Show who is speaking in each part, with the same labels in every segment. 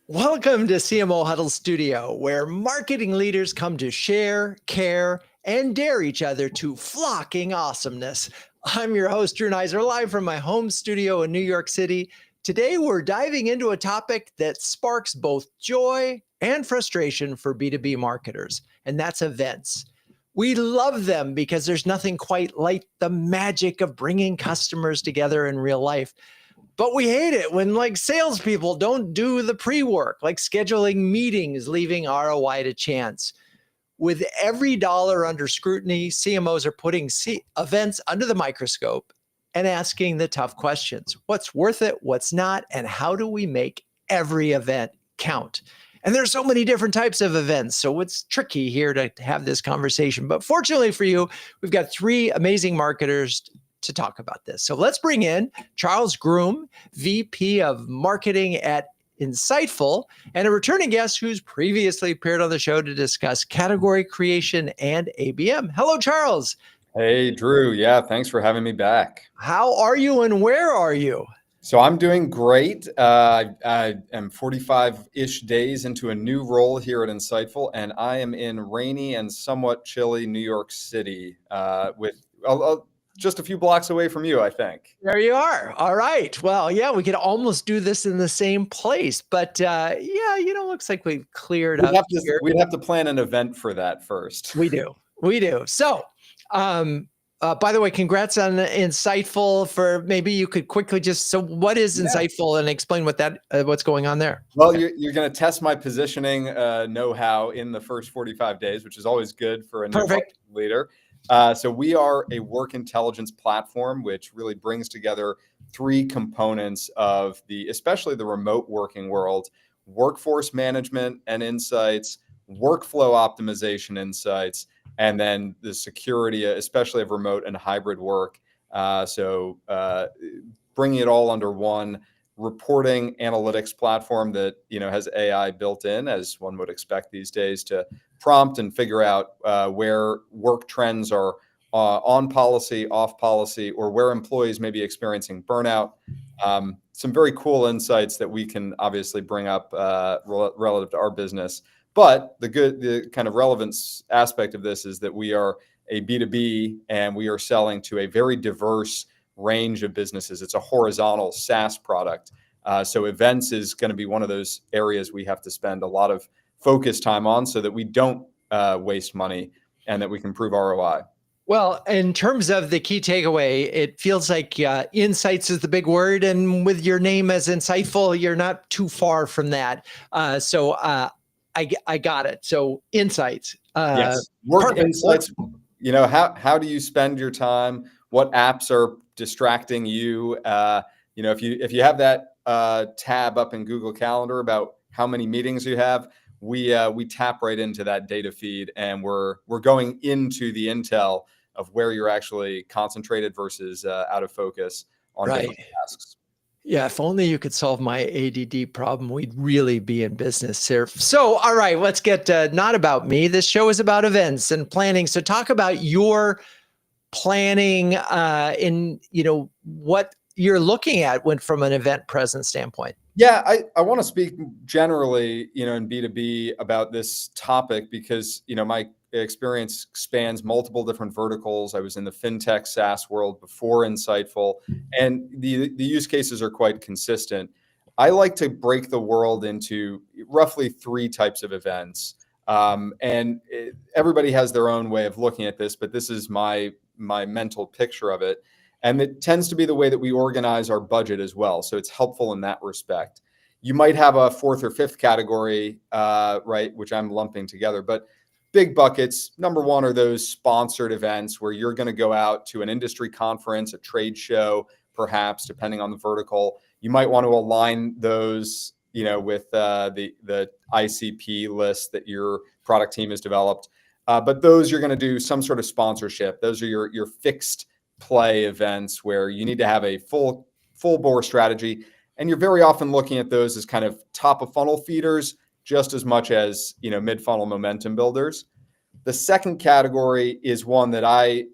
Speaker 1: Welcome to CMO Huddles Studio, where marketing leaders come to share, care, and dare each other to flocking awesomeness. I'm your host, Drew Neiser, live from my home studio in New York City. Today, we're diving into a topic that sparks both joy and frustration for B2B marketers, and that's events. We love them because there's nothing quite like the magic of bringing customers together in real life. But we hate it when salespeople don't do the pre-work, like scheduling meetings, leaving ROI to chance. With every dollar under scrutiny, CMOs are putting events under the microscope and asking the tough questions. What's worth it? What's not? And how do we make every event count? And there's so many different types of events, so it's tricky here to have this conversation. But fortunately for you, we've got three amazing marketers to talk about this. So let's bring in Charles Groome, VP of Marketing at Insightful, and a returning guest who's previously appeared on the show to discuss category creation and ABM. Hello, Charles.
Speaker 2: Hey, Drew. Yeah, thanks for having me back.
Speaker 1: How are you and where are you?
Speaker 2: So I'm doing great. I am 45-ish days into a new role here at Insightful, and I am in rainy and somewhat chilly New York City with just a few blocks away from you, I think.
Speaker 1: There you are. All right. Well, yeah, we could almost do this in the same place, but looks like we've cleared up here.
Speaker 2: We'd have to plan an event for that first.
Speaker 1: We do. So, by the way, congrats on Insightful. For maybe you could quickly so what is Insightful and explain what's going on there?
Speaker 2: Well, you're going to test my positioning know-how in the first 45 days, which is always good for a new leader. So we are a work intelligence platform, which really brings together three components of especially the remote working world: workforce management and insights, workflow optimization insights, and then the security, especially of remote and hybrid work. So bringing it all under one reporting analytics platform that has AI built in, as one would expect these days, to prompt and figure out where work trends are on policy, off policy, or where employees may be experiencing burnout. Some very cool insights that we can obviously bring up relative to our business. But the kind of relevance aspect of this is that we are a B2B and we are selling to a very diverse range of businesses. It's a horizontal SaaS product. So events is going to be one of those areas we have to spend a lot of focus time on so that we don't waste money and that we can prove ROI.
Speaker 1: Well, in terms of the key takeaway, it feels like insights is the big word. And with your name as Insightful, you're not too far from that. So I got it. So insights.
Speaker 2: Yes. Work insights. How do you spend your time? What apps are distracting you? If you have that tab up in Google Calendar about how many meetings you have, we tap right into that data feed, and we're going into the intel of where you're actually concentrated versus out of focus on different tasks.
Speaker 1: Yeah, if only you could solve my ADD problem, we'd really be in business here. So, all right, let's get not about me. This show is about events and planning. So talk about your planning in what you're looking at from an event presence standpoint.
Speaker 2: Yeah, I want to speak generally, in B2B about this topic because, my experience spans multiple different verticals. I was in the fintech SaaS world before Insightful, and the use cases are quite consistent. I like to break the world into roughly three types of events. Everybody has their own way of looking at this, but this is my mental picture of it. And it tends to be the way that we organize our budget as well. So it's helpful in that respect. You might have a fourth or fifth category, which I'm lumping together. But big buckets, number one, are those sponsored events where you're going to go out to an industry conference, a trade show, perhaps, depending on the vertical. You might want to align those, with the ICP list that your product team has developed. But those you're going to do some sort of sponsorship. Those are your fixed play events where you need to have a full bore strategy. And you're very often looking at those as kind of top of funnel feeders, just as much as, mid funnel momentum builders. The second category is one that I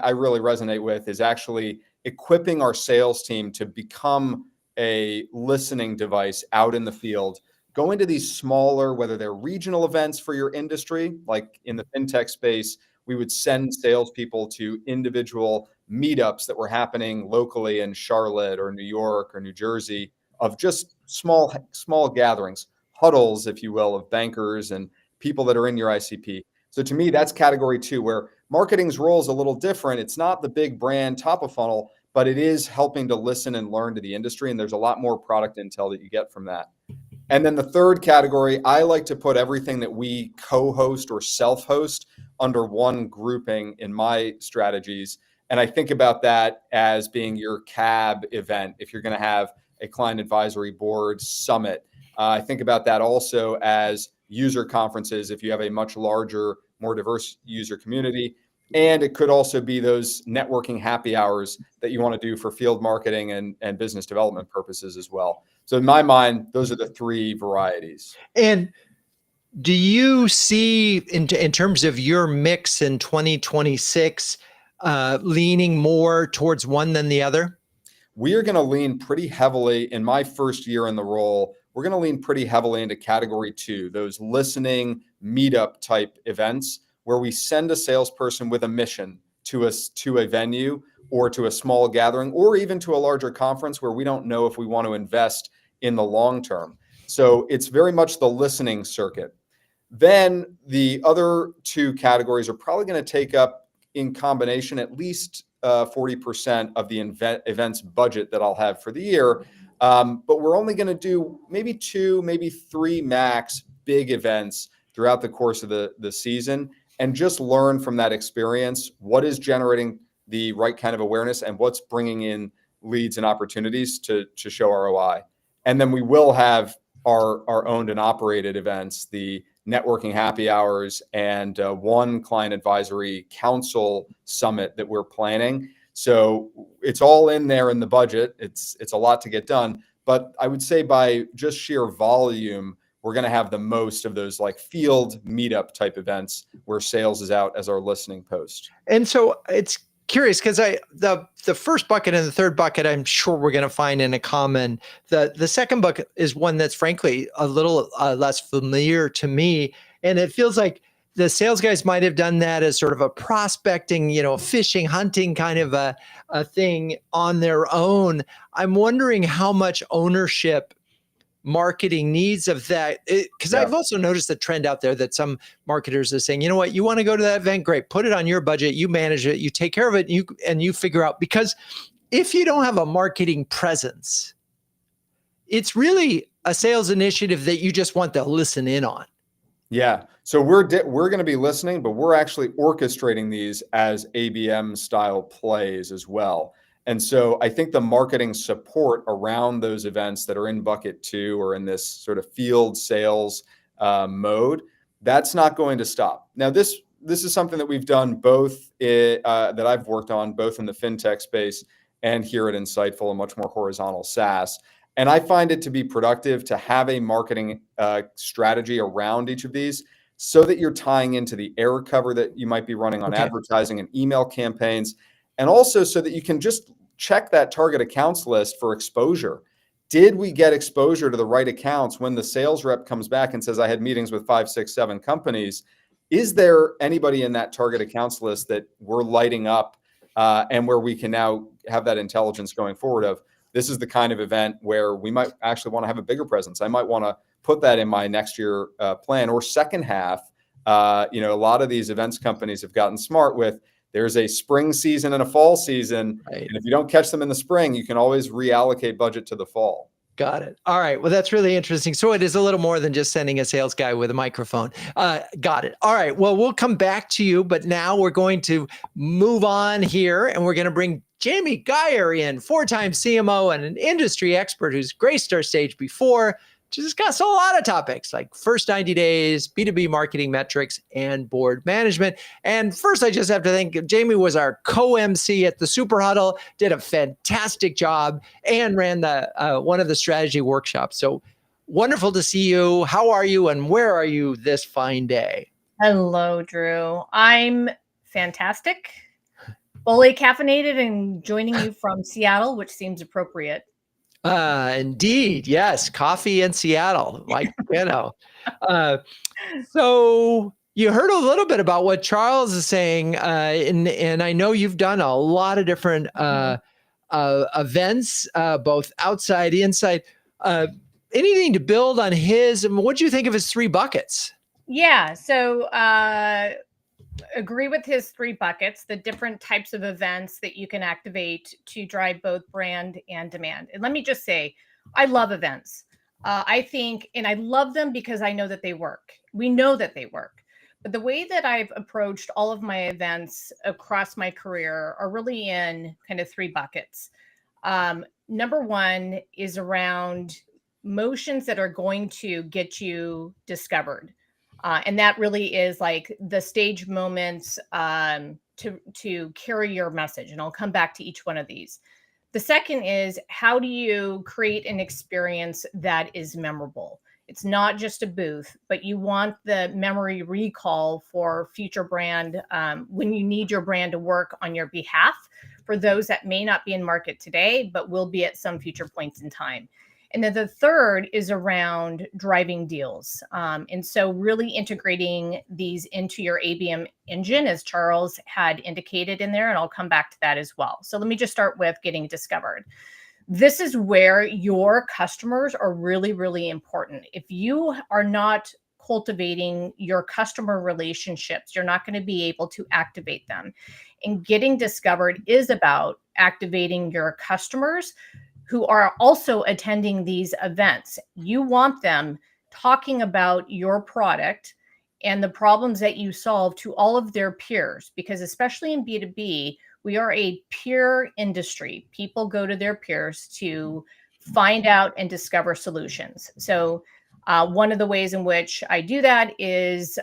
Speaker 2: really resonate with, is actually equipping our sales team to become a listening device out in the field, go into these smaller, whether they're regional events for your industry, like in the fintech space, we would send salespeople to individual meetups that were happening locally in Charlotte or New York or New Jersey of just small gatherings, huddles, if you will, of bankers and people that are in your ICP. So to me, that's category 2, where marketing's role is a little different. It's not the big brand top of funnel, but it is helping to listen and learn to the industry. And there's a lot more product intel that you get from that. And then the third category, I like to put everything that we co-host or self-host under one grouping in my strategies. And I think about that as being your CAB event, if you're going to have a client advisory board summit. I think about that also as user conferences, if you have a much larger, more diverse user community. And it could also be those networking happy hours that you want to do for field marketing and business development purposes as well. So in my mind, those are the 3 varieties.
Speaker 1: And do you see in terms of your mix in 2026 leaning more towards one than the other?
Speaker 2: We are going to lean pretty heavily in my first year in the role. We're going to lean pretty heavily into category 2, those listening meetup type events where we send a salesperson with a mission to a venue or to a small gathering or even to a larger conference where we don't know if we want to invest in the long term. So it's very much the listening circuit. Then the other 2 categories are probably going to take up in combination at least 40% of the events budget that I'll have for the year. But we're only going to do maybe 2, maybe 3 max big events throughout the course of the season, and just learn from that experience what is generating the right kind of awareness and what's bringing in leads and opportunities to show ROI. And then we will have our owned and operated events, the networking happy hours, and one client advisory council summit that we're planning. So it's all in there in the budget. It's a lot to get done, but I would say by just sheer volume, we're going to have the most of those like field meetup type events where sales is out as our listening post.
Speaker 1: And so it's curious because the first bucket and the third bucket, I'm sure we're going to find in a common. The second bucket is one that's frankly a little less familiar to me. And it feels like the sales guys might have done that as sort of a prospecting, fishing, hunting kind of a thing on their own. I'm wondering how much ownership marketing needs of that, because I've also noticed the trend out there that some marketers are saying, you know what, you want to go to that event, great, put it on your budget, you manage it, you take care of it, and you figure out, because if you don't have a marketing presence, it's really a sales initiative that you just want to listen in on.
Speaker 2: Yeah. So we're going to be listening, but we're actually orchestrating these as ABM style plays as well. And so I think the marketing support around those events that are in bucket 2 or in this sort of field sales mode, that's not going to stop. Now, this is something that we've done both that I've worked on both in the fintech space and here at Insightful, a much more horizontal SaaS. And I find it to be productive to have a marketing strategy around each of these so that you're tying into the error cover that you might be running on advertising and email campaigns. And also so that you can just check that target accounts list for exposure. Did we get exposure to the right accounts when the sales rep comes back and says, I had meetings with 5, 6, 7 companies? Is there anybody in that target accounts list that we're lighting up and where we can now have that intelligence going forward of, this is the kind of event where we might actually want to have a bigger presence. I might want to put that in my next year plan or second half. A lot of these events companies have gotten smart with, there's a spring season and a fall season. Right. And if you don't catch them in the spring, you can always reallocate budget to the fall.
Speaker 1: Got it. All right. Well, that's really interesting. So it is a little more than just sending a sales guy with a microphone. Got it. All right. Well, we'll come back to you, but now we're going to move on here and we're going to bring Jamie Gier in, 4-time CMO and an industry expert who's graced our stage before, to discuss a lot of topics like first 90 days, B2B marketing metrics, and board management. And first, I just have to thank Jamie was our co-MC at the Super Huddle, did a fantastic job, and ran the one of the strategy workshops. So wonderful to see you. How are you, and where are you this fine day?
Speaker 3: Hello, Drew. I'm fantastic, fully caffeinated, and joining you from Seattle, which seems appropriate.
Speaker 1: Indeed. Yes. Coffee in Seattle. Like, uh, so you heard a little bit about what Charles is saying. And I know you've done a lot of different, events, both outside, inside, uh, anything to build on his, what do you think of his 3 buckets?
Speaker 3: Yeah. So agree with his 3 buckets, the different types of events that you can activate to drive both brand and demand. And let me just say, I love events. I think, and I love them because I know that they work. We know that they work. But the way that I've approached all of my events across my career are really in kind of 3 buckets. Number one is around motions that are going to get you discovered. And that really is like the stage moments to carry your message. And I'll come back to each one of these. The second is, how do you create an experience that is memorable? It's not just a booth, but you want the memory recall for future brand when you need your brand to work on your behalf for those that may not be in market today, but will be at some future points in time. And then the third is around driving deals. And so really integrating these into your ABM engine, as Charles had indicated in there, and I'll come back to that as well. So let me just start with getting discovered. This is where your customers are really, really important. If you are not cultivating your customer relationships, you're not going to be able to activate them. And getting discovered is about activating your customers who are also attending these events. You want them talking about your product and the problems that you solve to all of their peers, because especially in B2B, we are a peer industry. People go to their peers to find out and discover solutions. So one of the ways in which I do that is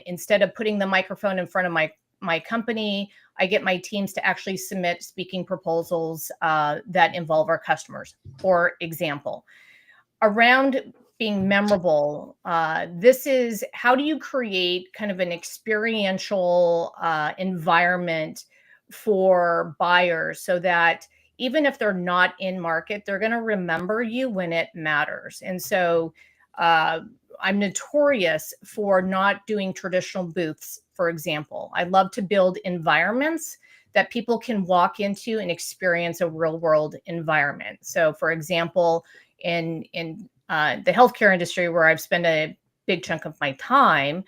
Speaker 3: instead of putting the microphone in front of my company, I get my teams to actually submit speaking proposals that involve our customers. For example, around being memorable, this is how do you create kind of an experiential environment for buyers so that even if they're not in market, they're going to remember you when it matters. And so I'm notorious for not doing traditional booths, for example. I love to build environments that people can walk into and experience a real world environment. So, for example, in the healthcare industry, where I've spent a big chunk of my time,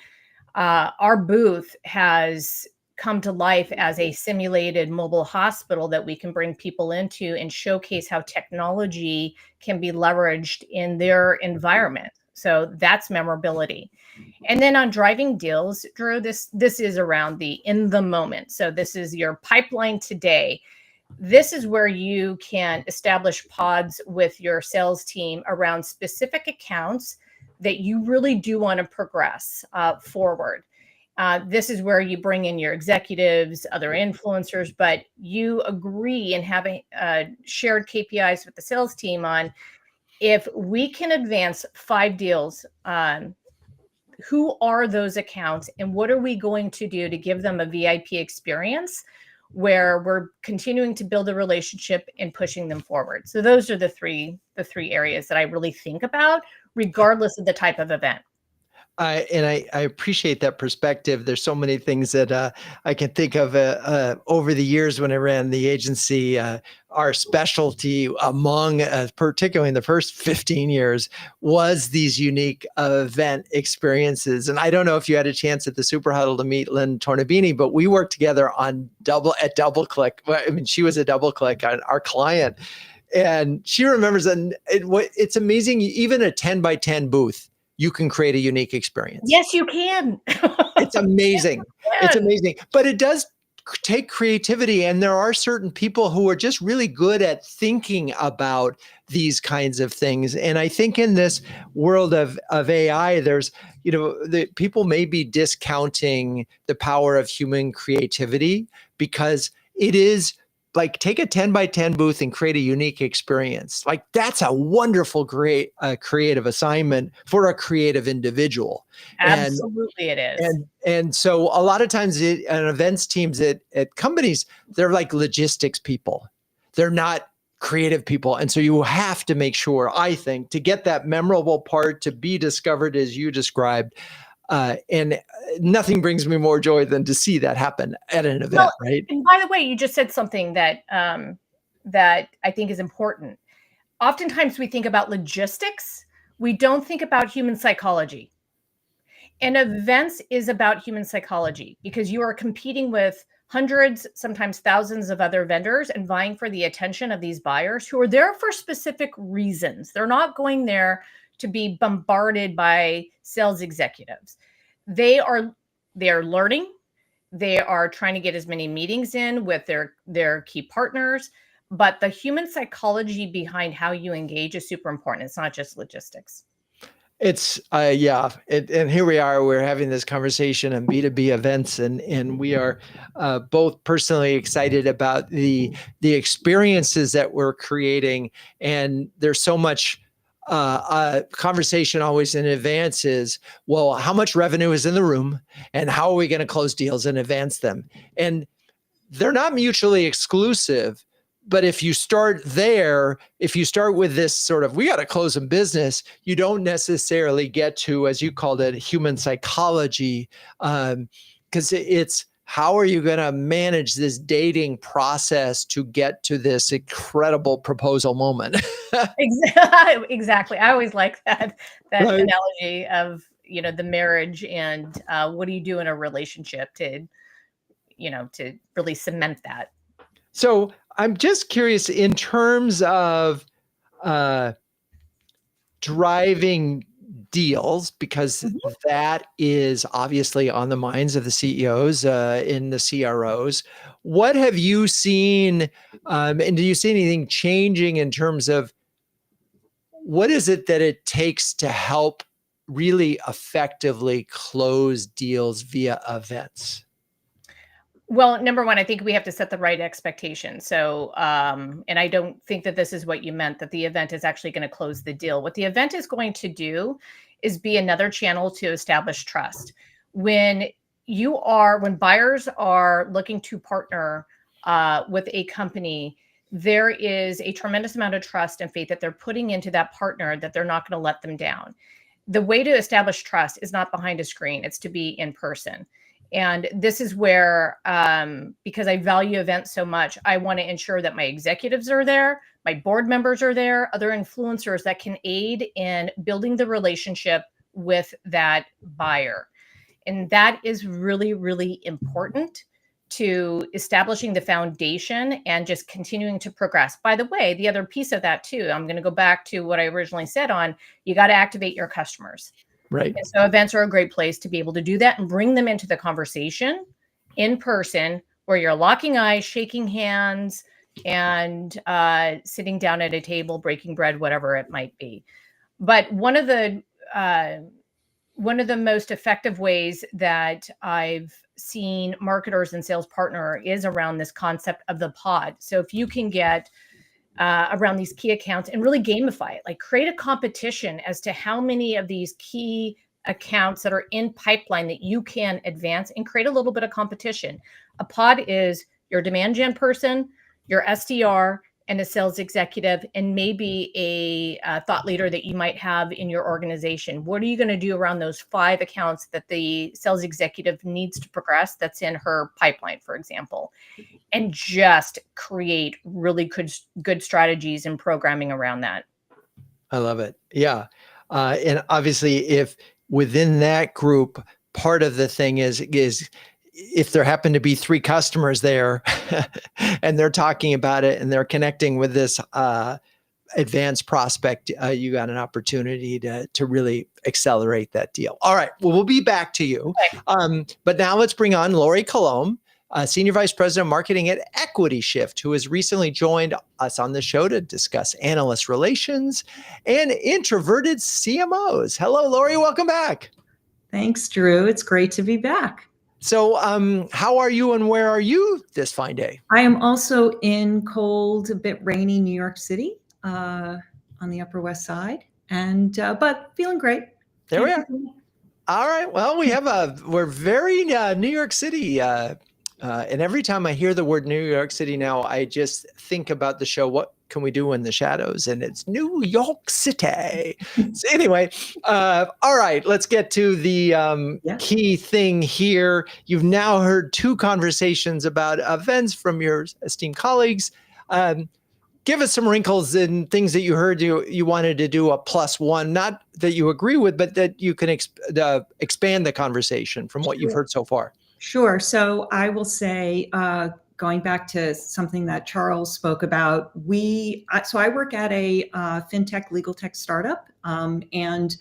Speaker 3: our booth has come to life as a simulated mobile hospital that we can bring people into and showcase how technology can be leveraged in their environment. So that's memorability. And then on driving deals, Drew, this is around the in the moment. So this is your pipeline today. This is where you can establish pods with your sales team around specific accounts that you really do want to progress forward. This is where you bring in your executives, other influencers, but you agree and have shared KPIs with the sales team on if we can advance 5 deals, who are those accounts and what are we going to do to give them a VIP experience where we're continuing to build a relationship and pushing them forward. So those are the three areas that I really think about, regardless of the type of event.
Speaker 1: And I appreciate that perspective. There's so many things that I can think of over the years when I ran the agency. Our specialty among, particularly in the first 15 years, was these unique event experiences. And I don't know if you had a chance at the Super Huddle to meet Lynn Tornabini, but we worked together on DoubleClick. I mean, she was a DoubleClick on our client. And she remembers, and it's amazing, even a 10 by 10 booth, you can create a unique experience.
Speaker 3: Yes, you can.
Speaker 1: It's amazing. It's amazing. But it does take creativity. And there are certain people who are just really good at thinking about these kinds of things. And I think in this world of AI, there's, the people may be discounting the power of human creativity because it is like take a 10 by 10 booth and create a unique experience. Like that's a wonderful, great creative assignment for a creative individual.
Speaker 3: Absolutely, it is.
Speaker 1: And so a lot of times events teams at companies, they're like logistics people. They're not creative people. And so you have to make sure, I think, to get that memorable part to be discovered as you described. And nothing brings me more joy than to see that happen at an event,
Speaker 3: Well,
Speaker 1: right?
Speaker 3: and by the way, you just said something that that I think is important. Oftentimes we think about logistics. We don't think about human psychology. And events is about human psychology because you are competing with hundreds, sometimes thousands of other vendors and vying for the attention of these buyers who are there for specific reasons. They're not going there to be bombarded by sales executives. They are learning. They are trying to get as many meetings in with their key partners, but the human psychology behind how you engage is super important. It's not just logistics.
Speaker 1: It's and here we are. We're having this conversation on B2B events, and we are both personally excited about the experiences that we're creating. And there's so much conversation always in advance is, well, how much revenue is in the room, and how are we going to close deals and advance them? And they're not mutually exclusive. But if you start there, if you start with this sort of, we got to close some business, you don't necessarily get to, as you called it, human psychology, because it's how are you going to manage this dating process to get to this incredible proposal moment?
Speaker 3: Exactly. I always like that
Speaker 1: Right.
Speaker 3: analogy of, the marriage and what do you do in a relationship to really cement that.
Speaker 1: So I'm just curious in terms of driving deals, because that is obviously on the minds of the CEOs in the CROs. What have you seen, and do you see anything changing in terms of what is it that it takes to help really effectively close deals via events?
Speaker 3: Well, number one, I think we have to set the right expectation. So, and I don't think that this is what you meant, that the event is actually going to close the deal. What the event is going to do is be another channel to establish trust. When buyers are looking to partner with a company, there is a tremendous amount of trust and faith that they're putting into that partner, that they're not going to let them down. The way to establish trust is not behind a screen, it's to be in person. And this is where, because I value events so much, I want to ensure that my executives are there, my board members are there, other influencers that can aid in building the relationship with that buyer. And that is really, really important to establishing the foundation and just continuing to progress. By the way, the other piece of that too, I'm going to go back to what I originally said on, you got to activate your customers.
Speaker 1: Right.
Speaker 3: And so events are a great place to be able to do that and bring them into the conversation in person, where you're locking eyes, shaking hands, and sitting down at a table, breaking bread, whatever it might be. But one of the most effective ways that I've seen marketers and sales partner is around this concept of the pod. So if you can get around these key accounts and really gamify it, like create a competition as to how many of these key accounts that are in pipeline that you can advance, and create a little bit of competition. A pod is your demand gen person, your SDR, and a sales executive, and maybe a thought leader that you might have in your organization. What are you going to do around those 5 accounts that the sales executive needs to progress that's in her pipeline, for example? And just create really good strategies and programming around that.
Speaker 1: I love it. Yeah. And obviously, if within that group, part of the thing is if there happen to be 3 customers there and they're talking about it and they're connecting with this advanced prospect, you got an opportunity to really accelerate that deal. All right. Well, we'll be back to you.
Speaker 3: Okay.
Speaker 1: But now let's bring on Lorie Coulombe, Senior Vice President of Marketing at Equity Shift, who has recently joined us on the show to discuss analyst relations and introverted CMOs. Hello, Lorie. Welcome back.
Speaker 4: Thanks, Drew. It's great to be back.
Speaker 1: So how are you and where are you this fine day?
Speaker 4: I am also in cold, a bit rainy New York City on the Upper West Side, and but feeling great.
Speaker 1: There we are. All right. Well, we're very New York City. And every time I hear the word New York City now, I just think about the show. can we do in the shadows? And it's New York City. So anyway, all right, let's get to the key thing here. You've now heard 2 conversations about events from your esteemed colleagues. Give us some wrinkles and things that you heard you wanted to do a +1, not that you agree with, but that you can expand the conversation from what you've heard so far.
Speaker 4: Sure. So I will say, going back to something that Charles spoke about, so I work at a fintech, legal tech startup, and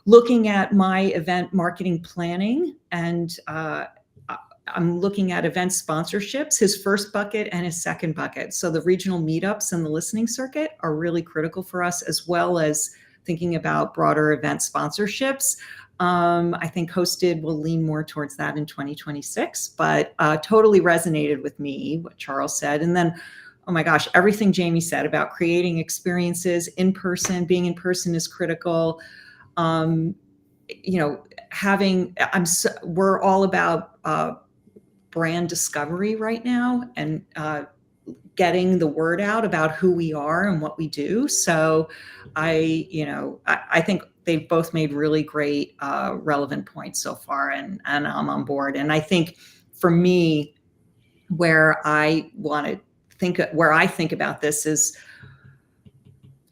Speaker 4: looking at my event marketing planning, and I'm looking at event sponsorships, his first bucket and his second bucket. So the regional meetups and the listening circuit are really critical for us, as well as thinking about broader event sponsorships. I think hosted will lean more towards that in 2026, but totally resonated with me, what Charles said. And then, oh my gosh, everything Jamie said about creating experiences in person, being in person is critical. We're all about brand discovery right now, and getting the word out about who we are and what we do. So I think they've both made really great relevant points so far, and I'm on board. And I think for me, where I think about this is,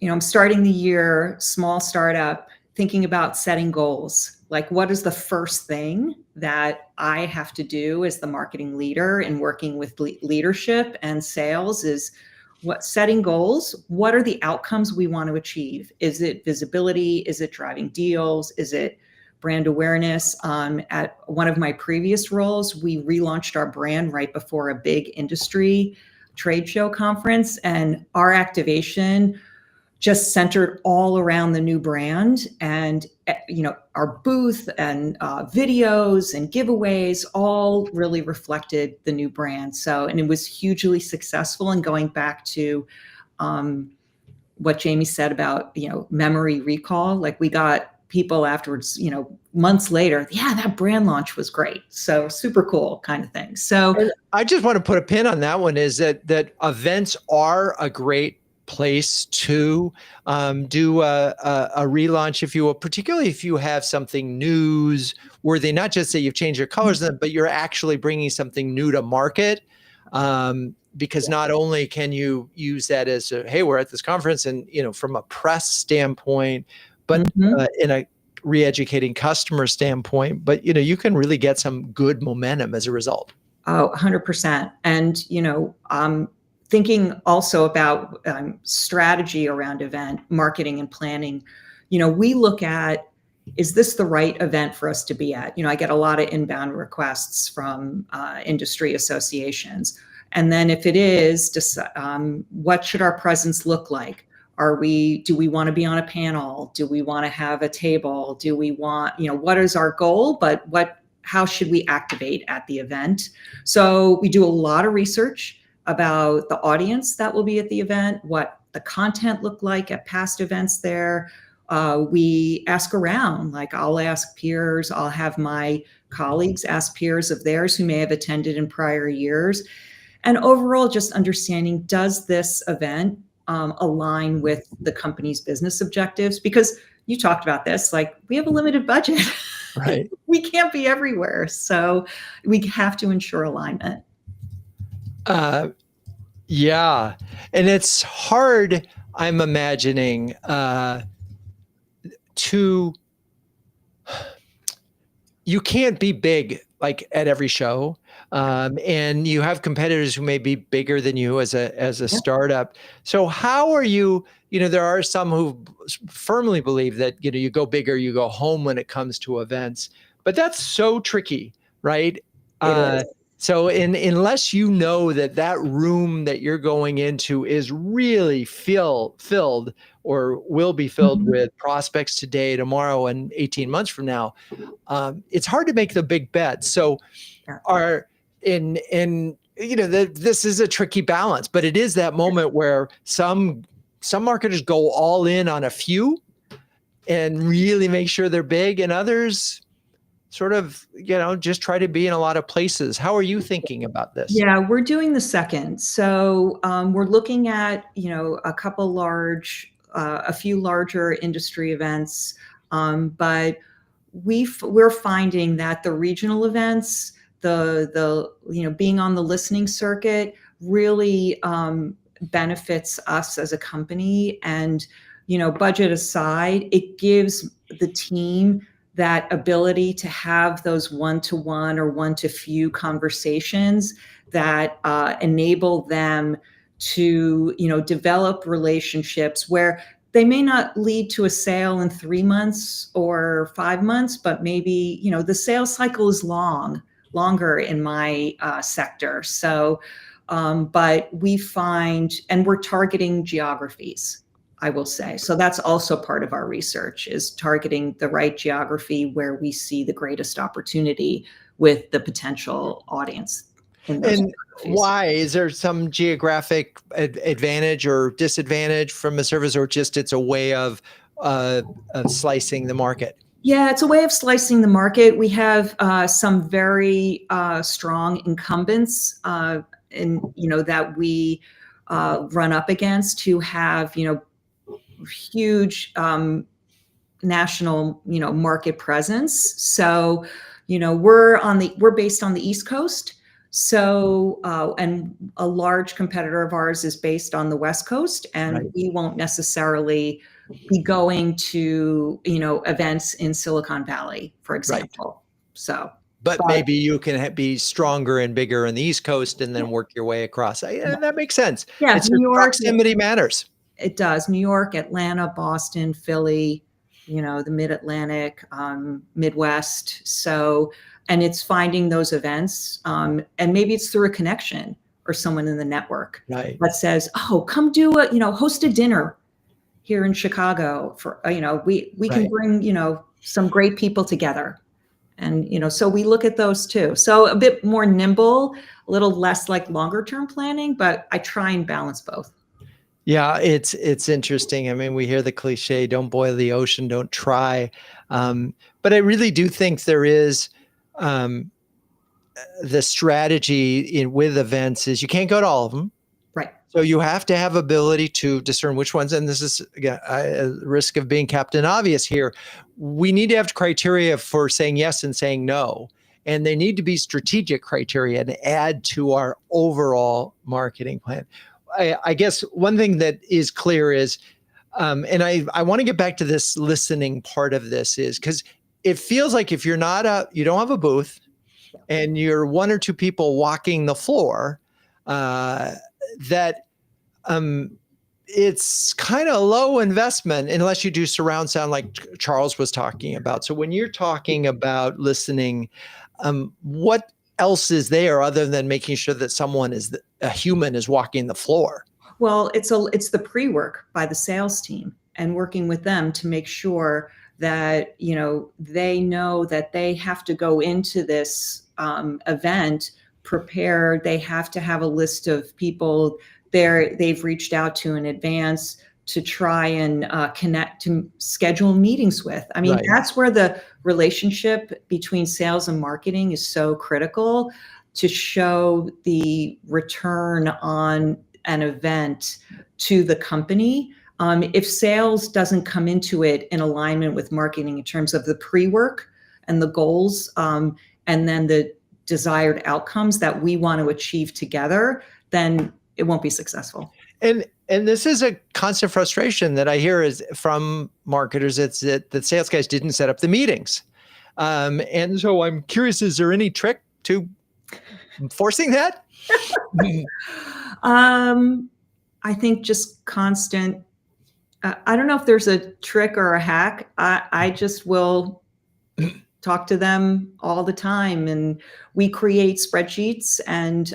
Speaker 4: I'm starting the year, small startup, thinking about setting goals. Like, what is the first thing that I have to do as the marketing leader in working with leadership and sales is setting goals. What are the outcomes we want to achieve? Is it visibility? Is it driving deals? Is it brand awareness? At one of my previous roles, we relaunched our brand right before a big industry trade show conference, and our activation just centered all around the new brand, and our booth and videos and giveaways all really reflected the new brand. And it was hugely successful. And going back to what Jamie said about memory recall, like we got people afterwards, months later, that brand launch was great. So super cool kind of thing. So
Speaker 1: and I just want to put a pin on that one, is that events are a great place to do a relaunch, if you will, particularly if you have something newsworthy, not just that you've changed your colors, but you're actually bringing something new to market. Because not only can you use that as hey, we're at this conference, and from a press standpoint, but in a re-educating customer standpoint, but you can really get some good momentum as a result.
Speaker 4: Oh, 100%. And thinking also about strategy around event marketing and planning, we look at, is this the right event for us to be at? I get a lot of inbound requests from industry associations. And then if it is, what should our presence look like? Do we want to be on a panel? Do we want to have a table? Do we want, what is our goal? But how should we activate at the event? So we do a lot of research about the audience that will be at the event, what the content looked like at past events there. We ask around, like I'll ask peers, I'll have my colleagues ask peers of theirs who may have attended in prior years. And overall, just understanding, does this event align with the company's business objectives? Because you talked about this, like we have a limited budget.
Speaker 1: Right.
Speaker 4: We can't be everywhere. So we have to ensure alignment.
Speaker 1: Yeah. And it's hard, I'm imagining, you can't be big like at every show. And you have competitors who may be bigger than you as a startup. So how are you, there are some who firmly believe that, you go big or you go home when it comes to events, but that's so tricky, right?
Speaker 4: It is.
Speaker 1: So unless you know that room that you're going into is really filled or will be filled with prospects today, tomorrow, and 18 months from now, it's hard to make the big bets. So this is a tricky balance, but it is that moment where some marketers go all in on a few and really make sure they're big, and others sort of, just try to be in a lot of places. How are you thinking about this?
Speaker 4: Yeah, we're doing the second. So we're looking at, a few larger industry events, but we're finding that the regional events, being on the listening circuit really benefits us as a company. And, budget aside, it gives the team that ability to have those one-to-one or one-to-few conversations that enable them to, develop relationships where they may not lead to a sale in 3 months or 5 months, but maybe, the sales cycle is longer in my sector. So, but we find, and we're targeting geographies, I will say. So that's also part of our research, is targeting the right geography where we see the greatest opportunity with the potential audience. In those
Speaker 1: And why? Is there some geographic advantage or disadvantage from a service, or just it's a way of slicing the market?
Speaker 4: Yeah, it's a way of slicing the market. We have some very strong incumbents, that we run up against, who have, huge national, market presence. So, we're based on the East Coast. So, and a large competitor of ours is based on the West Coast, and
Speaker 1: Right.
Speaker 4: we won't necessarily be going to, events in Silicon Valley, for example. So,
Speaker 1: But maybe you can be stronger and bigger in the East Coast and then work your way across. And that makes sense.
Speaker 4: yeah,
Speaker 1: It's
Speaker 4: New
Speaker 1: just
Speaker 4: York,
Speaker 1: proximity matters.
Speaker 4: it does. New York, Atlanta, Boston, Philly, the Mid-Atlantic, Midwest. So, and it's finding those events, and maybe it's through a connection or someone in the network
Speaker 1: Right.
Speaker 4: that says, "Oh, come do host a dinner here in Chicago for, we can
Speaker 1: Right.
Speaker 4: bring, some great people together." And, so we look at those too. So a bit more nimble, a little less like longer term planning, but I try and balance both.
Speaker 1: Yeah, it's interesting. I mean, we hear the cliche, don't boil the ocean, don't try. But I really do think there is um, the strategy with events is you can't go to all of them.
Speaker 4: Right.
Speaker 1: So you have to have ability to discern which ones, and this is, again, a risk of being Captain Obvious here. We need to have criteria for saying yes and saying no. And they need to be strategic criteria and add to our overall marketing plan. I guess one thing that is clear is, and I want to get back to this listening part of this, is because it feels like if you don't have a booth and you're one or two people walking the floor, that it's kind of low investment unless you do surround sound like Charles was talking about. So when you're talking about listening, what else is there other than making sure that a human is walking the floor?
Speaker 4: Well, it's the pre-work by the sales team and working with them to make sure that, they know that they have to go into this event prepared. They have to have a list of people they've reached out to in advance to try and connect, to schedule meetings with. I mean,
Speaker 1: Right.
Speaker 4: That's where the relationship between sales and marketing is so critical, to show the return on an event to the company. If sales doesn't come into it in alignment with marketing in terms of the pre-work and the goals, and then the desired outcomes that we want to achieve together, then it won't be successful.
Speaker 1: And this is a constant frustration that I hear is from marketers. It's that the sales guys didn't set up the meetings. And so I'm curious, is there any trick to forcing that?
Speaker 4: I think just constant, I don't know if there's a trick or a hack. I just will talk to them all the time, and we create spreadsheets, and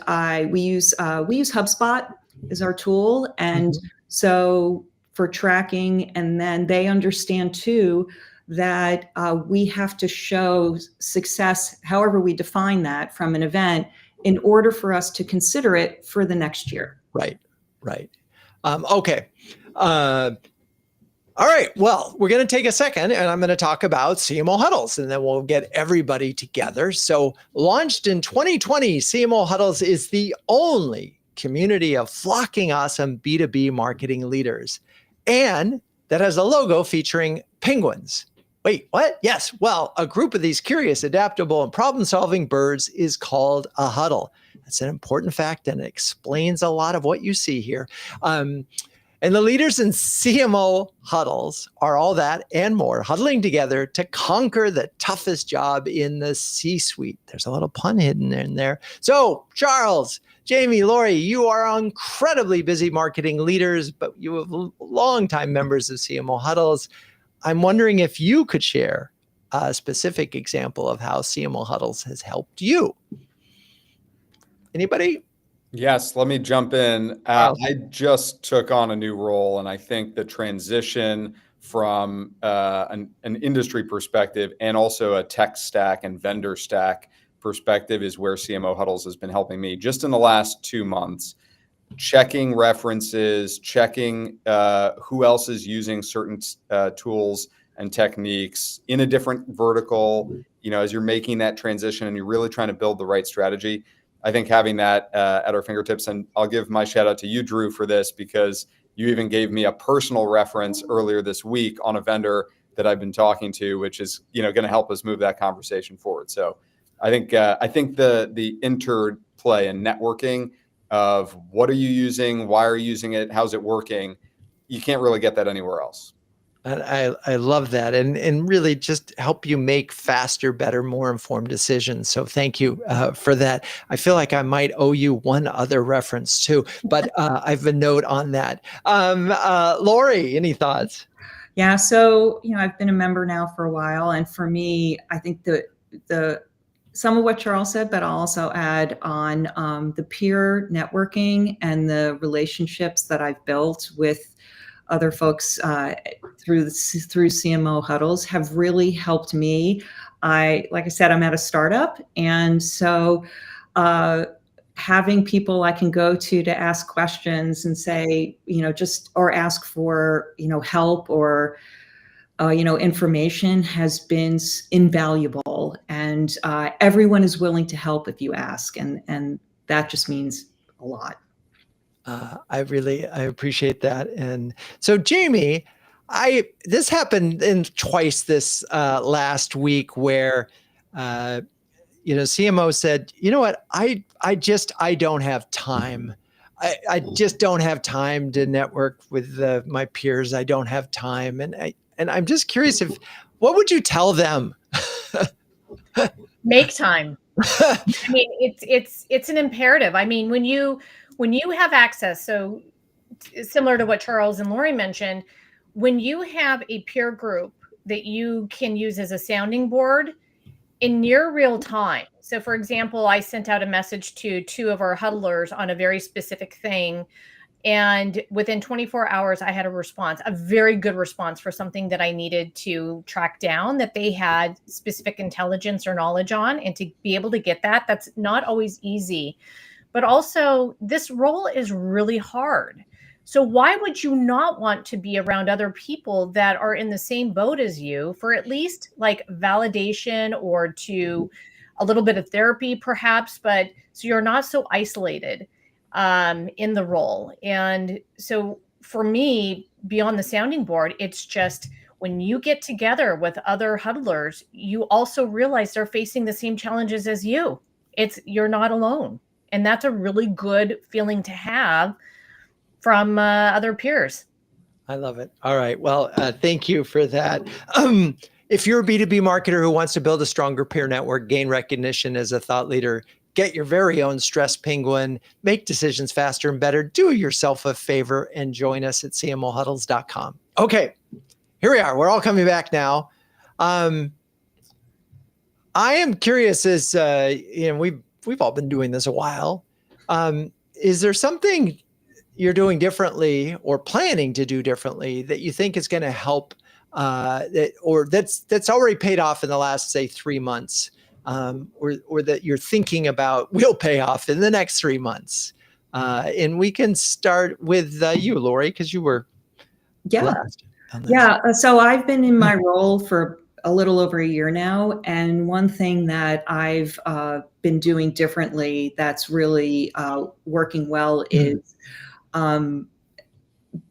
Speaker 4: we use HubSpot is our tool. And so for tracking, and then they understand too that we have to show success, however we define that, from an event in order for us to consider it for the next year.
Speaker 1: Right. Okay. All right. Well, we're going to take a second and I'm going to talk about CMO Huddles and then we'll get everybody together. So, launched in 2020, CMO Huddles is the only community of flocking awesome B2B marketing leaders. And that has a logo featuring penguins. Wait, what? Yes. Well, a group of these curious, adaptable, and problem-solving birds is called a huddle. That's an important fact and it explains a lot of what you see here. And the leaders in CMO Huddles are all that and more, huddling together to conquer the toughest job in the C-suite. There's a little pun hidden in there. So, Charles, Jamie, Lorie, you are incredibly busy marketing leaders, but you have longtime members of CMO Huddles. I'm wondering if you could share a specific example of how CMO Huddles has helped you. Anybody?
Speaker 2: Yes, let me jump in. I just took on a new role, and I think the transition from an industry perspective and also a tech stack and vendor stack perspective is where CMO Huddles has been helping me just in the last 2 months. Checking references, checking who else is using certain tools and techniques in a different vertical, as you're making that transition and you're really trying to build the right strategy. I think having that at our fingertips, and I'll give my shout out to you, Drew, for this, because you even gave me a personal reference earlier this week on a vendor that I've been talking to, which is, going to help us move that conversation forward. So I think the interplay and networking of what are you using, why are you using it, how's it working, you can't really get that anywhere else.
Speaker 1: And I love that and really just help you make faster, better, more informed decisions. So thank you for that. I feel like I might owe you one other reference too, but I have a note on that. Lorie, any thoughts?
Speaker 4: Yeah, so I've been a member now for a while, and for me, I think the some of what Charles said, but I'll also add on the peer networking and the relationships that I've built with other folks through CMO Huddles have really helped me. Like I said, I'm at a startup, and so having people I can go to ask questions and say, or ask for, help or information has been invaluable, and everyone is willing to help if you ask, and that just means a lot.
Speaker 1: I appreciate that. And so, Jamie, this happened twice this last week where, CMO said, you know what, I don't have time. I just don't have time to network with my peers. I don't have time. And I'm just curious what would you tell them?
Speaker 3: Make time. I mean, it's an imperative. I mean, when you have access, so similar to what Charles and Lorie mentioned, when you have a peer group that you can use as a sounding board in near real time. So for example, I sent out a message to 2 of our huddlers on a very specific thing. And within 24 hours, I had a response, a very good response for something that I needed to track down that they had specific intelligence or knowledge on. And to be able to get that's not always easy. But also, this role is really hard. So why would you not want to be around other people that are in the same boat as you for at least like validation or to a little bit of therapy, perhaps, but so you're not so isolated in the role. And so for me, beyond the sounding board, it's just when you get together with other huddlers, you also realize they're facing the same challenges as you. You're not alone. And that's a really good feeling to have from other peers.
Speaker 1: I love it. All right. Well, thank you for that. If you're a B2B marketer who wants to build a stronger peer network, gain recognition as a thought leader, get your very own stress penguin, make decisions faster and better, do yourself a favor and join us at cmohuddles.com. Okay, here we are. We're all coming back now. I am curious as, we've all been doing this a while. Is there something you're doing differently or planning to do differently that you think is going to help that's already paid off in the last, say, 3 months, or that you're thinking about will pay off in the next 3 months? And we can start with you, Lorie, because you were last. on this?
Speaker 4: Yeah, so I've been in my role for a little over a year now, and one thing that I've been doing differently that's really working well is um,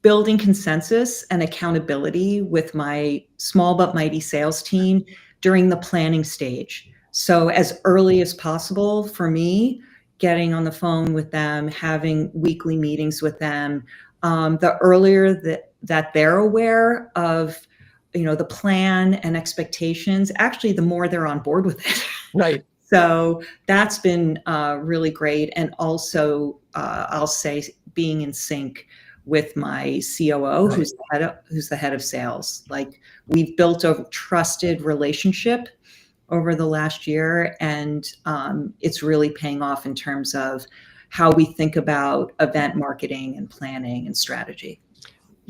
Speaker 4: building consensus and accountability with my small but mighty sales team during the planning stage. So as early as possible for me, getting on the phone with them, having weekly meetings with them, the earlier that they're aware of, the plan and expectations, actually, the more they're on board with it.
Speaker 1: Right.
Speaker 4: So that's been really great. And also, I'll say being in sync with my COO,
Speaker 1: Right.
Speaker 4: who's the head of sales. Like, we've built a trusted relationship over the last year, and it's really paying off in terms of how we think about event marketing and planning and strategy.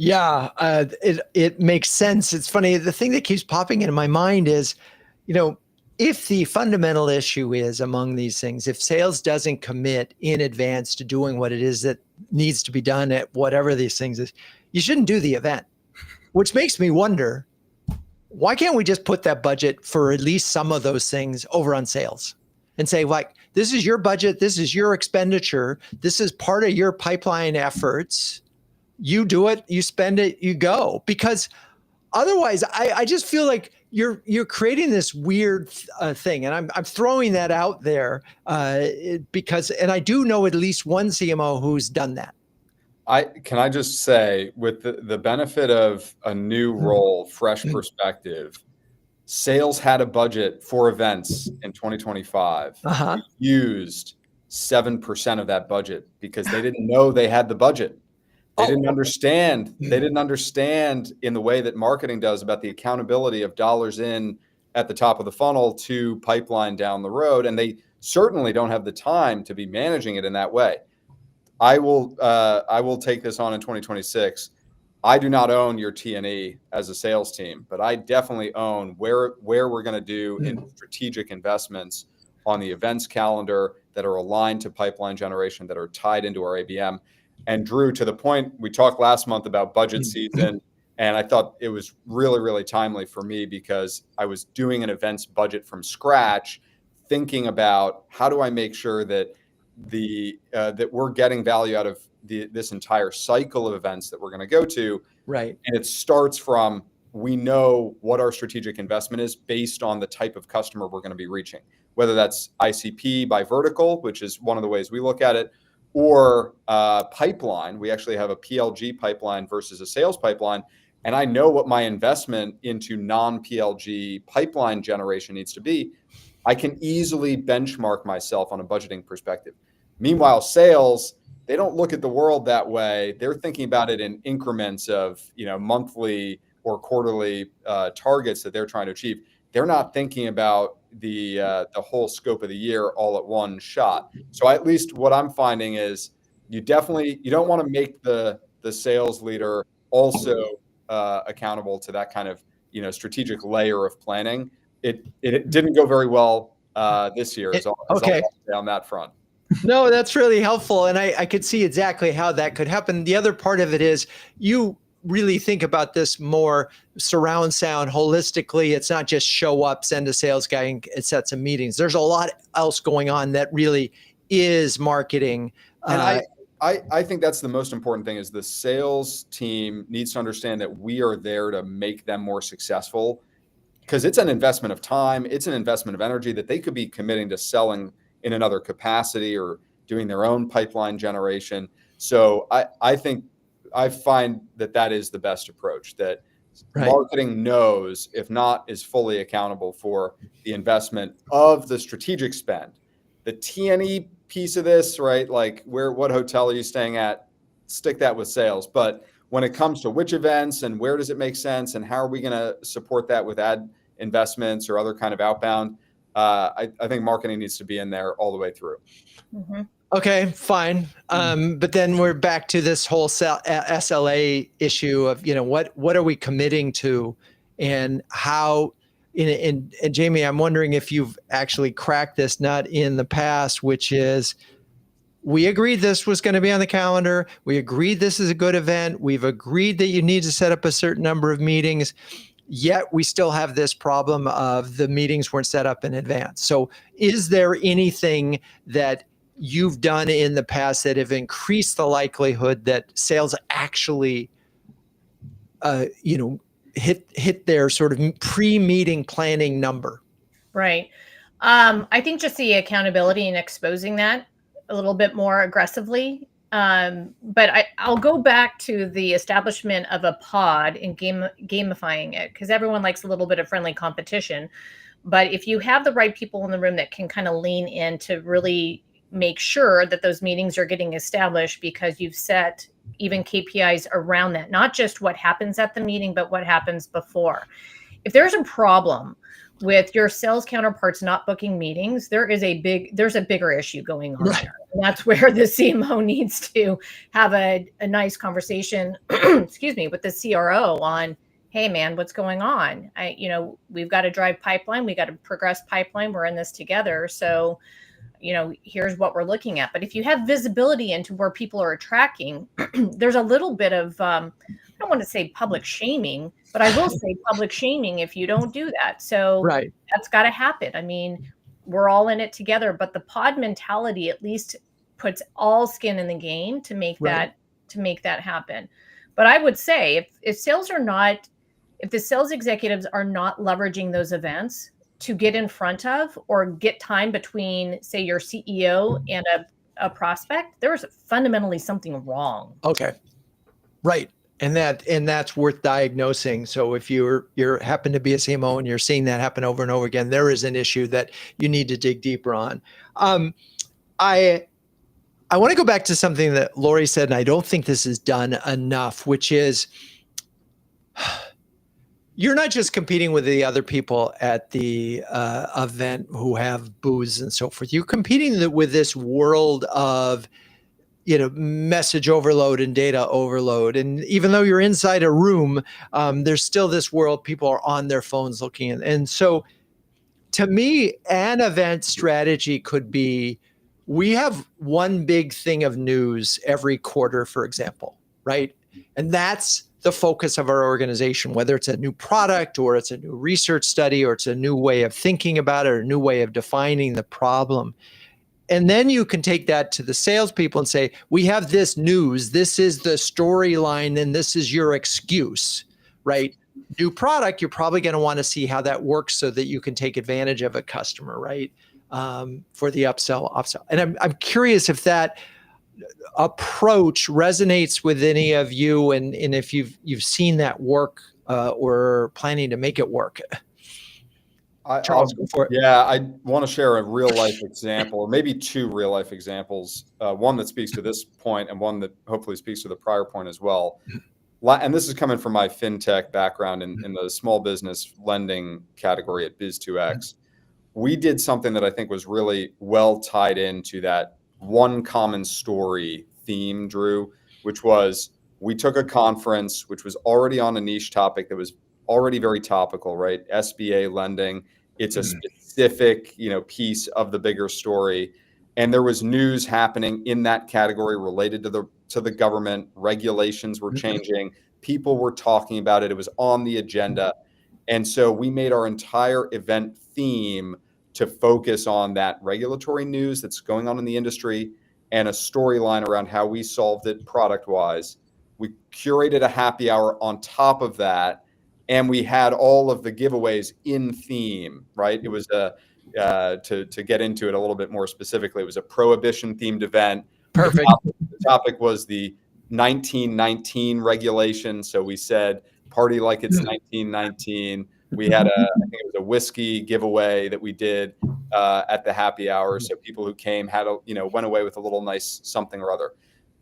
Speaker 1: Yeah, it makes sense. It's funny. The thing that keeps popping into my mind is, if the fundamental issue is among these things, if sales doesn't commit in advance to doing what it is that needs to be done at whatever these things is, you shouldn't do the event, which makes me wonder, why can't we just put that budget for at least some of those things over on sales and say, like, this is your budget, this is your expenditure, this is part of your pipeline efforts. You do it, you spend it, you go. Because otherwise, I just feel like you're creating this weird thing, and I'm throwing that out there because I do know at least one CMO who's done that.
Speaker 2: Can I just say, with the benefit of a new role, fresh perspective, sales had a budget for events in 2025.
Speaker 1: Uh-huh.
Speaker 2: We used 7% of that budget because they didn't know they had the budget. They didn't understand. They didn't understand in the way that marketing does about the accountability of dollars in at the top of the funnel to pipeline down the road. And they certainly don't have the time to be managing it in that way. I will take this on in 2026. I do not own your T&E as a sales team, but I definitely own where we're going to do in strategic investments on the events calendar that are aligned to pipeline generation, that are tied into our ABM. And Drew, to the point we talked last month about budget season, and I thought it was really, really timely for me because I was doing an events budget from scratch, thinking about how do I make sure that that we're getting value out of this entire cycle of events that we're going to go to.
Speaker 1: Right.
Speaker 2: And it starts from, we know what our strategic investment is based on the type of customer we're going to be reaching, whether that's ICP by vertical, which is one of the ways we look at it, or pipeline. We actually have a PLG pipeline versus a sales pipeline. And I know what my investment into non-PLG pipeline generation needs to be. I can easily benchmark myself on a budgeting perspective. Meanwhile, sales, they don't look at the world that way. They're thinking about it in increments of, monthly or quarterly targets that they're trying to achieve. They're not thinking about the whole scope of the year all at one shot. So at least what I'm finding is you don't want to make the sales leader also accountable to that kind of strategic layer of planning. It didn't go very well this year.
Speaker 1: Okay.
Speaker 2: On that front.
Speaker 1: No, that's really helpful. And I could see exactly how that could happen. The other part of it is you really think about this more surround sound holistically. It's not just show up, send a sales guy and set some meetings. There's a lot else going on that really is marketing.
Speaker 2: And I think that's the most important thing is the sales team needs to understand that we are there to make them more successful, because it's an investment of time. It's an investment of energy that they could be committing to selling in another capacity or doing their own pipeline generation. So I think I find that is the best approach, that marketing knows, if not is fully accountable for the investment of the strategic spend. The T&E piece of this, right? Like what hotel are you staying at? Stick that with sales. But when it comes to which events and where does it make sense and how are we going to support that with ad investments or other kind of outbound, I think marketing needs to be in there all the way through.
Speaker 3: Mm-hmm.
Speaker 1: Okay, fine. But then we're back to this whole SLA issue of, what are we committing to and how, and Jamie, I'm wondering if you've actually cracked this nut in the past, which is we agreed this was going to be on the calendar. We agreed this is a good event. We've agreed that you need to set up a certain number of meetings. Yet we still have this problem of the meetings weren't set up in advance. So is there anything that you've done in the past that have increased the likelihood that sales actually, hit their sort of pre-meeting planning number?
Speaker 3: Right. I think just the accountability and exposing that a little bit more aggressively. But I'll go back to the establishment of a pod and gamifying it, because everyone likes a little bit of friendly competition. But if you have the right people in the room that can kind of lean in to really make sure that those meetings are getting established, because you've set even KPIs around that, not just what happens at the meeting, but what happens before. If there's a problem with your sales counterparts not booking meetings, there's a bigger issue going on there. And that's where the CMO needs to have a nice conversation, excuse me, with the CRO on, hey man, what's going on? We've got to drive pipeline. We got to progress pipeline. We're in this together. So, here's what we're looking at. But if you have visibility into where people are tracking, there's a little bit of, I don't want to say public shaming, but I will say public shaming if you don't do that. So That's got to happen. I mean, we're all in it together, but the pod mentality at least puts all skin in the game to make that happen. But I would say if the sales executives are not leveraging those events to get in front of or get time between, say, your CEO and a prospect, there is fundamentally something wrong.
Speaker 1: Okay. Right. And that's worth diagnosing. So if you're happen to be a CMO and you're seeing that happen over and over again, there is an issue that you need to dig deeper on. I want to go back to something that Lorie said, and I don't think this is done enough, which is you're not just competing with the other people at the event who have booths and so forth. You're competing with this world of message overload and data overload. And even though you're inside a room, there's still this world, people are on their phones looking in. And so to me, an event strategy could be, we have one big thing of news every quarter, for example, right? And that's the focus of our organization, whether it's a new product or it's a new research study or it's a new way of thinking about it or a new way of defining the problem. And then you can take that to the salespeople and say, we have this news, this is the storyline, and this is your excuse, right? New product, you're probably going to want to see how that works so that you can take advantage of a customer, right? For the upsell. And I'm curious if that approach resonates with any of you, and if you've seen that work or planning to make it work. Charles, go for it.
Speaker 2: Yeah, I want to share a real life example, or maybe two real life examples. One that speaks to this point and one that hopefully speaks to the prior point as well. And this is coming from my fintech background in the small business lending category at Biz2X. We did something that I think was really well tied into that one common story theme, Drew, which was we took a conference which was already on a niche topic that was already very topical, right? SBA lending. It's a specific, piece of the bigger story. And there was news happening in that category related to the government. Regulations were changing. People were talking about it. It was on the agenda. And so we made our entire event theme to focus on that regulatory news that's going on in the industry and a storyline around how we solved it product-wise. We curated a happy hour on top of that. And we had all of the giveaways in theme, right? It was to get into it a little bit more specifically, it was a prohibition themed event.
Speaker 1: Perfect.
Speaker 2: The topic was the 1919 regulation. So we said, party like it's 1919. We had I think it was a whiskey giveaway that we did at the happy hour. So people who came went away with a little nice something or other.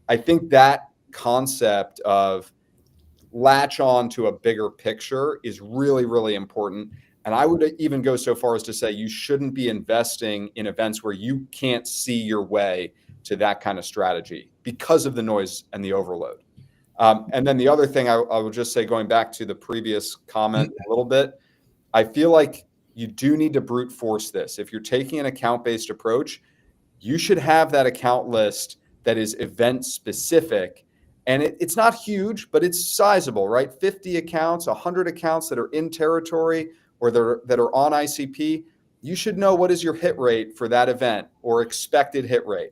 Speaker 2: I think that concept of latch on to a bigger picture is really, really important. And I would even go so far as to say you shouldn't be investing in events where you can't see your way to that kind of strategy because of the noise and the overload. And then the other thing I would just say, going back to the previous comment a little bit, I feel like you do need to brute force this. If you're taking an account-based approach, you should have that account list that is event specific. And it's not huge, but it's sizable, right? 50 accounts, 100 accounts that are in territory or that are on ICP. You should know what is your hit rate for that event or expected hit rate.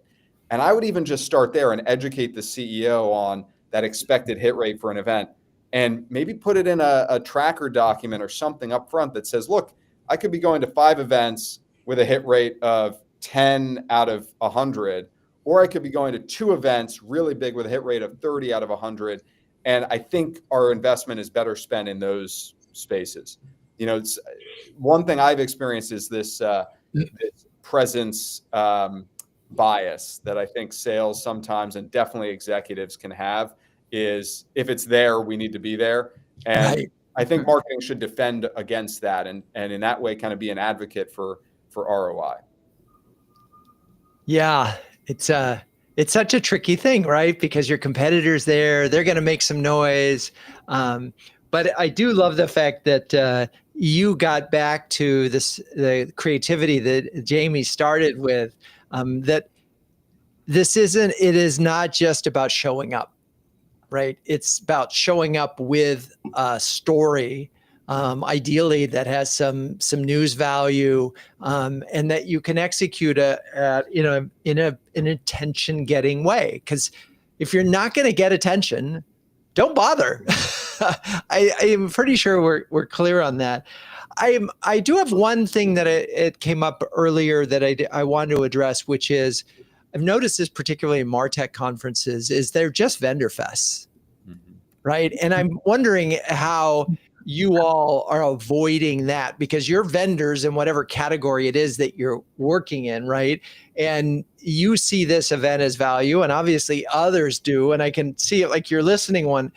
Speaker 2: And I would even just start there and educate the CEO on that expected hit rate for an event, and maybe put it in a tracker document or something up front that says, look, I could be going to 5 events with a hit rate of 10 out of 100, or I could be going to 2 events really big with a hit rate of 30 out of 100. And I think our investment is better spent in those spaces. You know, it's one thing I've experienced is this presence bias that I think sales sometimes, and definitely executives, can have, is if it's there, we need to be there. And
Speaker 1: Right.
Speaker 2: I think marketing should defend against that, and in that way kind of be an advocate for ROI.
Speaker 1: Yeah, it's such a tricky thing, right? Because your competitors there, they're going to make some noise. But I do love the fact that you got back to the creativity that Jamie started with, that it is not just about showing up, right? It's about showing up with a story, ideally that has some news value, and that you can execute in an attention getting way. Because if you're not going to get attention, don't bother. I am pretty sure we're clear on that. I do have one thing that it came up earlier that I wanted to address, which is I've noticed this particularly in MarTech conferences, is they're just vendor fests, right? And I'm wondering how you all are avoiding that, because you're vendors in whatever category it is that you're working in, right? And you see this event as value, and obviously others do. And I can see it, like your listening one.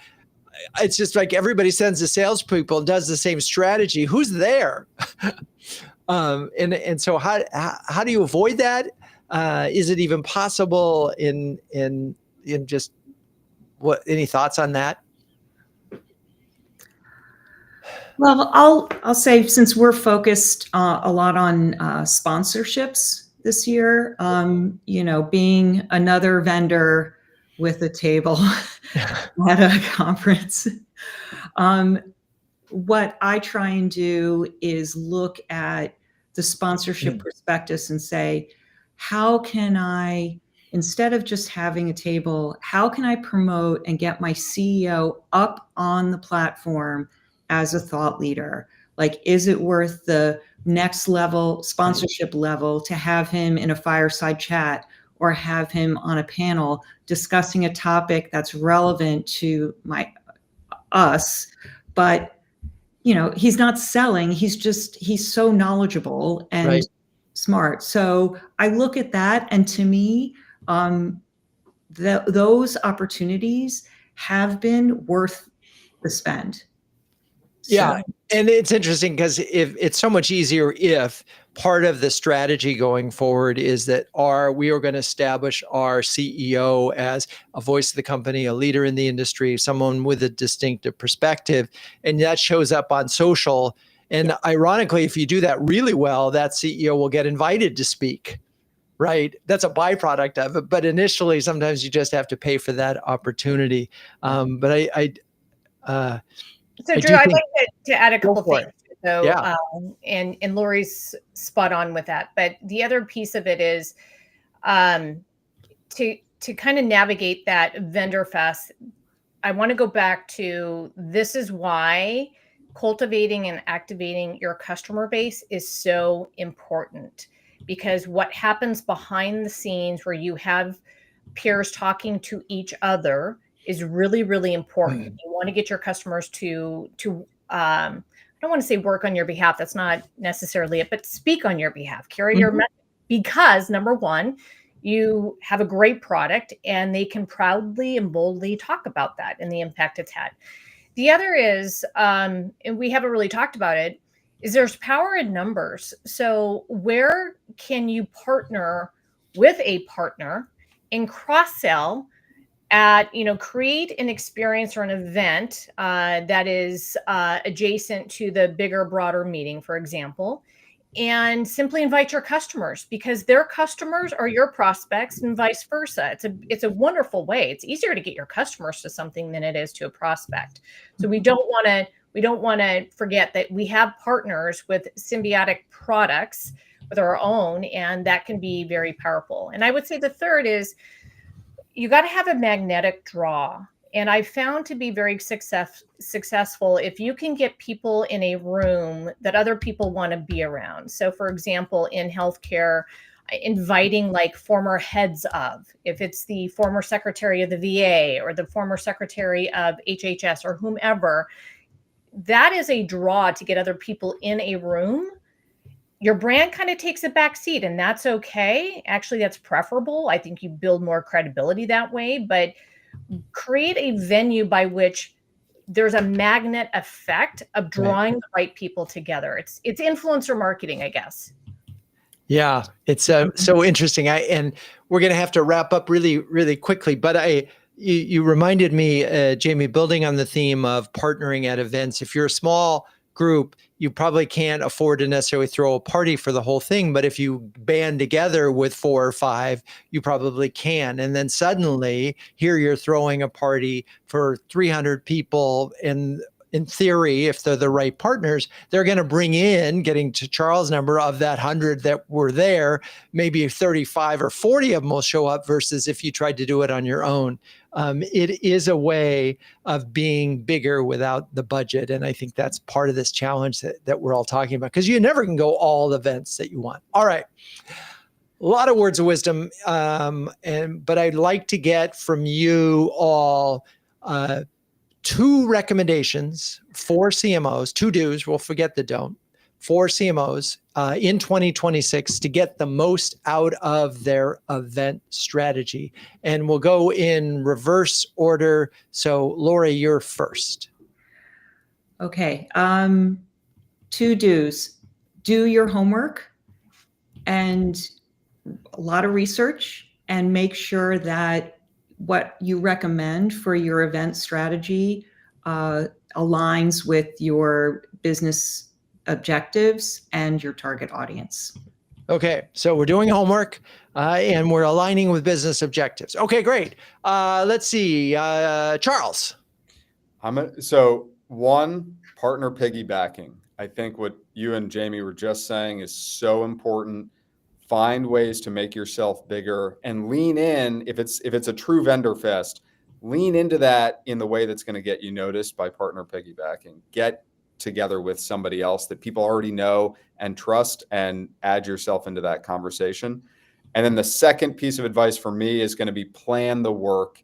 Speaker 1: It's just like everybody sends the salespeople and does the same strategy. Who's there? And so how do you avoid that? Is it even possible in just what, any thoughts on that?
Speaker 4: Well, I'll say, since we're focused a lot on sponsorships this year, being another vendor with a table at a conference, what I try and do is look at the sponsorship prospectus and say, how can I, instead of just having a table, how can I promote and get my CEO up on the platform as a thought leader? Like, is it worth the next level sponsorship level to have him in a fireside chat or have him on a panel discussing a topic that's relevant to us, but he's not selling, he's so knowledgeable and smart. So I look at that, and to me, those opportunities have been worth the spend.
Speaker 1: Yeah. And it's interesting because if it's so much easier if part of the strategy going forward is that we are going to establish our CEO as a voice of the company, a leader in the industry, someone with a distinctive perspective, and that shows up on social. And ironically, if you do that really well, that CEO will get invited to speak, right? That's a byproduct of it. But initially, sometimes you just have to pay for that opportunity.
Speaker 3: So Drew, I'd like to add a couple things. So,
Speaker 1: yeah.
Speaker 3: And Lorie's spot on with that. But the other piece of it is to kind of navigate that vendor fest. I want to go back to, this is why cultivating and activating your customer base is so important, because what happens behind the scenes where you have peers talking to each other is really, really important. You want to get your customers to I don't want to say work on your behalf. That's not necessarily it, but speak on your behalf, carry your message, because number one, you have a great product and they can proudly and boldly talk about that and the impact it's had. The other is, and we haven't really talked about it, is there's power in numbers. So where can you partner with a partner and cross-sell at, create an experience or an event that is adjacent to the bigger, broader meeting, for example, and simply invite your customers, because their customers are your prospects and vice versa. It's a wonderful way. It's easier to get your customers to something than it is to a prospect. So we don't want to forget that we have partners with symbiotic products with our own, and that can be very powerful. And I would say the third is you got to have a magnetic draw. And I found to be very successful if you can get people in a room that other people want to be around. So for example, in healthcare, inviting like former heads of, if it's the former secretary of the VA or the former secretary of HHS or whomever, that is a draw to get other people in a room. Your brand kind of takes a back seat, and that's okay. Actually, that's preferable. I think you build more credibility that way, but create a venue by which there's a magnet effect of drawing the right people together. It's influencer marketing, I guess.
Speaker 1: Yeah, it's so interesting. And we're going to have to wrap up really, really quickly. But you reminded me, Jamie, building on the theme of partnering at events. If you're a small group, you probably can't afford to necessarily throw a party for the whole thing. But if you band together with 4 or 5, you probably can. And then suddenly here you're throwing a party for 300 people. And in theory, if they're the right partners, they're going to bring in, getting to Charles' number, of that 100 that were there, maybe 35 or 40 of them will show up, versus if you tried to do it on your own. It is a way of being bigger without the budget. And I think that's part of this challenge that we're all talking about, because you never can go all the events that you want. All right. A lot of words of wisdom. But I'd like to get from you all 2 recommendations for CMOs, 2 do's, we'll forget the don't, for CMOs in 2026 to get the most out of their event strategy. And we'll go in reverse order. So Lorie, you're first.
Speaker 4: Okay. 2 do's. Do your homework and a lot of research, and make sure that what you recommend for your event strategy aligns with your business objectives and your target audience.
Speaker 1: Okay, so we're doing homework and we're aligning with business objectives. Okay, great. Let's see, Charles.
Speaker 2: So 1, partner piggybacking. I think what you and Jamie were just saying is so important. Find ways to make yourself bigger and lean in. If it's a true vendor fest, lean into that in the way that's going to get you noticed by partner piggybacking. Get together with somebody else that people already know and trust, and add yourself into that conversation. And then the second piece of advice for me is going to be plan the work.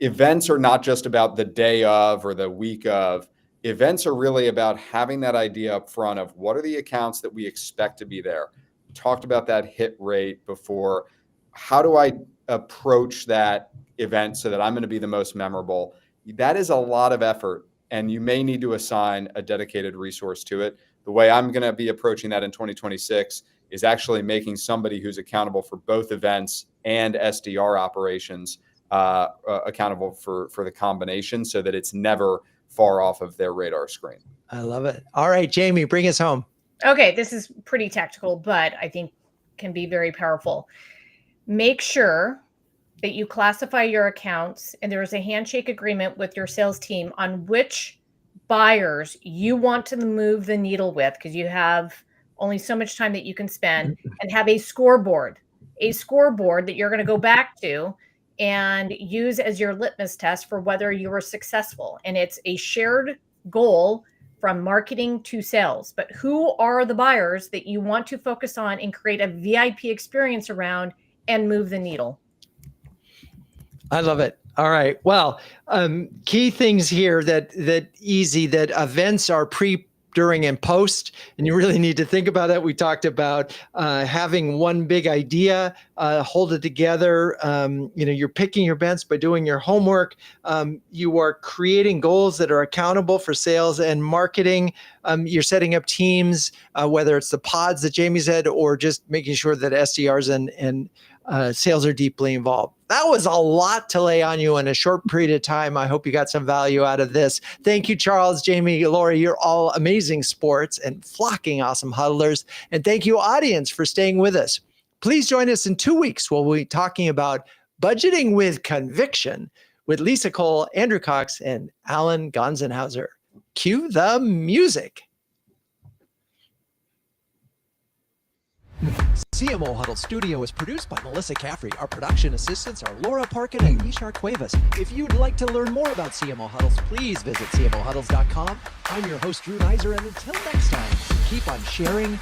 Speaker 2: Events are not just about the day of or the week of. Events are really about having that idea up front of what are the accounts that we expect to be there. Talked about that hit rate before. How do I approach that event so that I'm going to be the most memorable? That is a lot of effort, and you may need to assign a dedicated resource to it. The way I'm going to be approaching that in 2026 is actually making somebody who's accountable for both events and SDR operations accountable for the combination, so that it's never far off of their radar screen.
Speaker 1: I love it. All right, Jamie, bring us home.
Speaker 3: Okay, this is pretty tactical, but I think can be very powerful. Make sure that you classify your accounts, and there is a handshake agreement with your sales team on which buyers you want to move the needle with, because you have only so much time that you can spend, and have a scoreboard that you're going to go back to and use as your litmus test for whether you were successful. And it's a shared goal from marketing to sales. But who are the buyers that you want to focus on and create a VIP experience around and move the needle?
Speaker 1: I love it. All right. Well, key things here that events are pre, during, and post, and you really need to think about that. We talked about having one big idea, hold it together. You're picking your events by doing your homework. You are creating goals that are accountable for sales and marketing. You're setting up teams, whether it's the pods that Jamie said, or just making sure that SDRs and sales are deeply involved. that was a lot to lay on you in a short period of time. I hope you got some value out of this. Thank you, Charles, Jamie, Lorie. You're all amazing sports and flocking awesome huddlers. And thank you, audience, for staying with us. Please join us in 2 weeks where we'll be talking about budgeting with conviction with Lisa Cole, Andrew Cox, and Alan Gonzenhauser. Cue the music. CMO Huddles Studio is produced by Melissa Caffrey. Our production assistants are Laura Parkin and Ishar Cuevas. If you'd like to learn more about CMO Huddles, please visit cmohuddles.com. I'm your host, Drew Neiser, and until next time, keep on sharing,